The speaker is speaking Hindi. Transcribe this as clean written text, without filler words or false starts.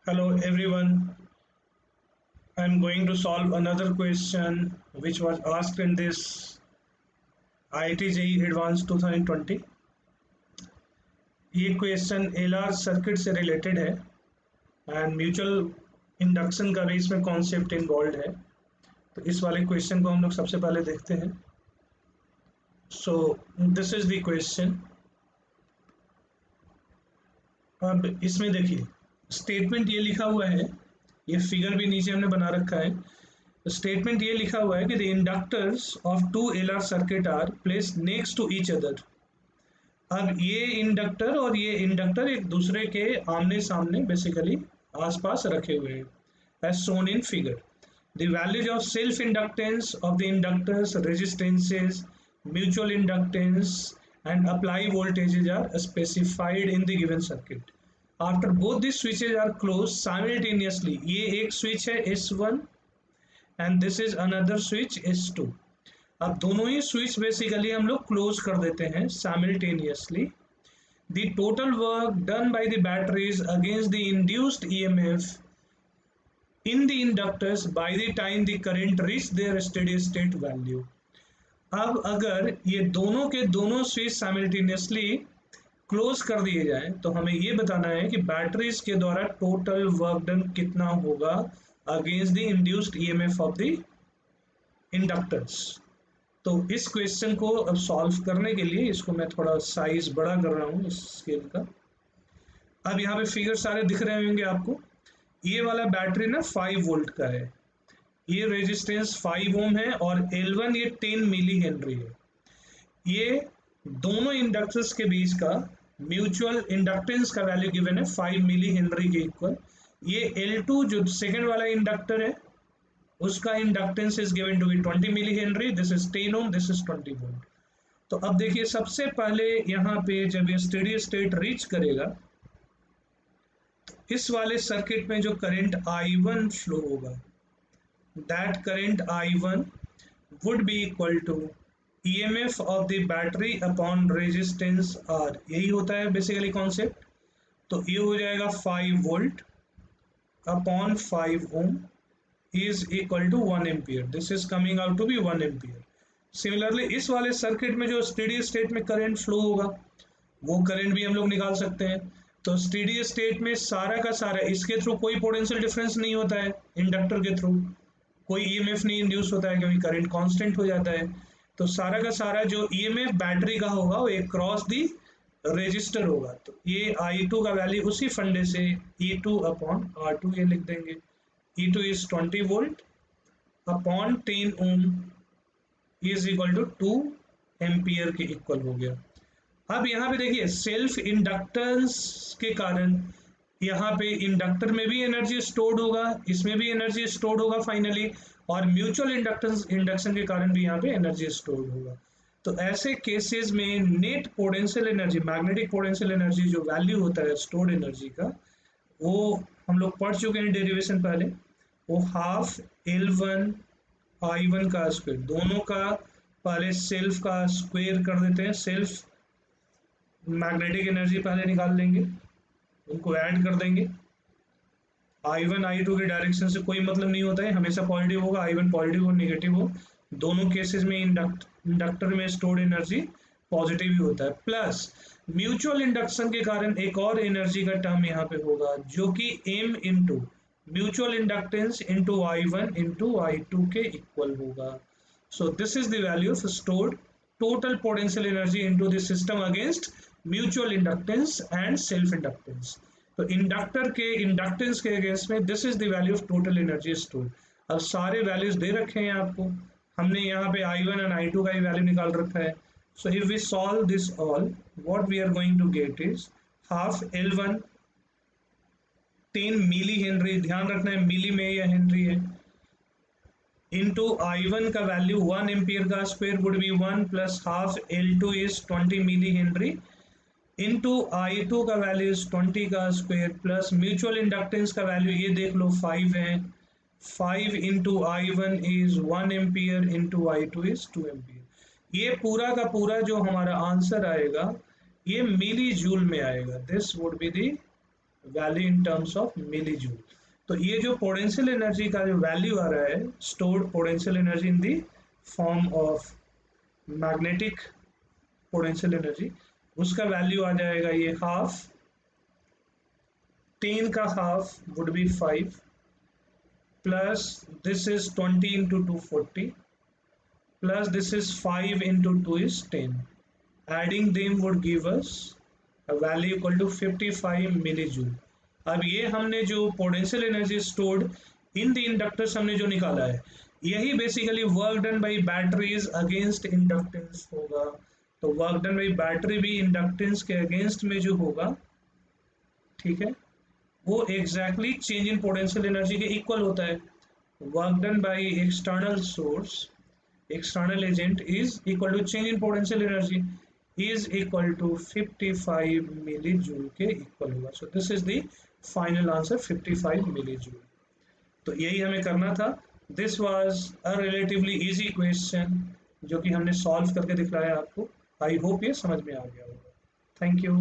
Hello everyone. I am going to solve another question which was asked in this IIT JEE Advanced 2020. ये क्वेश्चन एलआर सर्किट से रिलेटेड है एंड म्यूचुअल इंडक्शन का भी इसमें कॉन्सेप्ट इन्वॉल्व है। तो इस वाले क्वेश्चन को हम लोग सबसे पहले देखते हैं। So this is the question. अब इसमें देखिए स्टेटमेंट ये लिखा हुआ है, ये फिगर भी नीचे हमने बना रखा है। स्टेटमेंट ये लिखा हुआ है कि the inductors of two LR circuit are placed next to each other. अब ये इंडक्टर और ये इंडक्टर एक दूसरे के आमने सामने बेसिकली आसपास रखे हुए हैं as shown in figure. The values of self inductance of the inductors, resistances, mutual inductance and apply voltages are specified in the given circuit. After both these switches are closed simultaneously, ये एक switch है S1 and this is another switch S2. अब दोनों ही स्विच बेसिकली हम लोग क्लोज कर देते हैं simultaneously. The total work done by the batteries against the induced EMF in the inductors by the time the current reach their steady state value. अब अगर ये दोनों के दोनों स्विच साइमल्टेनियसली क्लोज कर दिए जाएं तो हमें ये बताना है कि बैटरीज के द्वारा टोटल वर्क डन कितना होगा against the induced EMF of the inductors. तो इस क्वेश्चन को अब सॉल्व करने के लिए इसको मैं थोड़ा साइज बड़ा कर रहा हूँ इस स्केल का। अब यहाँ पे फिगर सारे दिख रहे होंगे आपको। ये वाला बैटरी ना 5 वोल्ट का है, ये रेजिस्टेंस 5 ओम है और L1 ये 10 मिली हेनरी है। ये दोनों इंडक्टर्स के बीच का म्यूचुअल इंडक्टेंस का वैल्यू गिवन है 5 मिली हेनरी के इक्वल। ये L2 जो सेकंड वाला इंडक्टर है उसका inductance is given to be 20 millihenry, this is 10 ohm, this is 20 volt. तो अब देखिए सबसे पहले यहाँ पे जब ये स्टेडी स्टेट रीच करेगा इस वाले सर्किट में जो करंट I1 फ्लो होगा that current I1 would be equal to EMF of the battery upon resistance R। यही होता है बेसिकली कॉन्सेप्ट। तो ये हो जाएगा 5 volt upon 5 ohm is equal to 1 ampere. This is coming out to be 1 ampere. Similarly इस वाले सर्किट में जो स्टेडी स्टेट में करंट फ्लो होगा वो करंट भी हम लोग निकाल सकते हैं। तो स्टेडी स्टेट में सारा का सारा इसके थ्रू कोई पोटेंशियल डिफरेंस नहीं होता है, इंडक्टर के थ्रू कोई ईएमएफ नहीं इंड्यूस होता है क्योंकि करंट कांस्टेंट हो जाता है। तो सारा का सारा जो ईएमएफ बैटरी का होगा वो एक क्रॉस दी रजिस्टर होगा। तो ये I2 का वैल्यू उसी फंडे से E2 अपॉन R2 ये लिख देंगे। E2 is 20 volt upon 10 ohm is equal to 2 ampere के इक्वल हो गया। अब यहाँ पे देखिए सेल्फ इंडक्टेंस के कारण यहाँ पे इंडक्टर में भी एनर्जी स्टोर्ड होगा, इसमें भी एनर्जी स्टोर्ड होगा फाइनली, और म्यूचुअल इंडक्टेंस इंडक्शन के कारण भी यहाँ पे एनर्जी स्टोर्ड होगा। तो ऐसे केसेस में net potential energy, magnetic potential energy जो वैल्यू होता है स्टोर्ड एनर्जी का, वो हम लोग पढ़ चुके हैं डेरिवेशन पहले। वो हाफ L1 I1 का स्क्वायर, दोनों का पहले सेल्फ का स्क्वायर कर देते हैं। सेल्फ मैग्नेटिक एनर्जी पहले निकाल लेंगे, उनको ऐड कर देंगे। I1 I2 के डायरेक्शन से कोई मतलब नहीं होता है, हमेशा पॉजिटिव होगा। I1 पॉजिटिव हो नेगेटिव हो, दोनों केसेस में इंडक्टर में स्टोर्ड एनर्जी पॉजिटिव ही होता है। प्लस म्यूचुअल इंडक्शन के कारण एक और एनर्जी का टर्म यहाँ पे होगा जो कि M into mutual inductance into I1 into I2 के इक्वल होगा। So this is the value of stored total potential energy into the system against mutual inductance and self inductance. तो इंडक्टर के इंडक्टेंस के अगेंस्ट में this is the value of total energy stored. अब सारे वैल्यूज दे रखे हैं आपको, हमने यहाँ पे I1 एंड I2 का ही वैल्यू निकाल रखा है। So if we solve this all what we are going to get is half L1 10 millihenry, ध्यान रखना है मिली में या हेनरी है, इंटू I1 का वैल्यू 1 एम्पियर का square would be 1 plus half L2 is 20 millihenry into I2 का वैल्यू इज 20 का स्क्वायर प्लस म्यूचुअल इंडक्टेंस का वैल्यू ये देख लो 5 है, 5 into I1 is 1 ampere into I2 is 2 ampere. ये पूरा का पूरा जो हमारा आंसर आएगा ये मिली जूल में आएगा। This would be the value in terms of millijoule. तो ये जो पोटेंशियल एनर्जी का जो वैल्यू आ रहा है, stored potential energy in the form of magnetic potential energy, उसका वैल्यू आ जाएगा ये हाफ, 10 का half would be 5 plus this is 20 into 240 plus this is 5 into 2 is 10. Adding them would give us a value equal to 55 millijoule. अब ये हमने जो potential energy stored in the inductors हमने जो निकाला है, यही basically work done by batteries against inductance होगा। तो वर्क डन बाई बैटरी भी इंडक्टेंस के अगेंस्ट में जो होगा, ठीक है, वो exactly change in potential energy के इक्वल होता है। Work done by external source, external agent is equal to change in potential energy is equal to 55 millijoule के इक्वल होगा। So this is the final answer 55 millijoule। तो यही हमें करना था। This was a relatively easy question जो कि हमने सॉल्व करके दिखाया आपको। आई होप ये समझ में आ गया होगा। Thank you.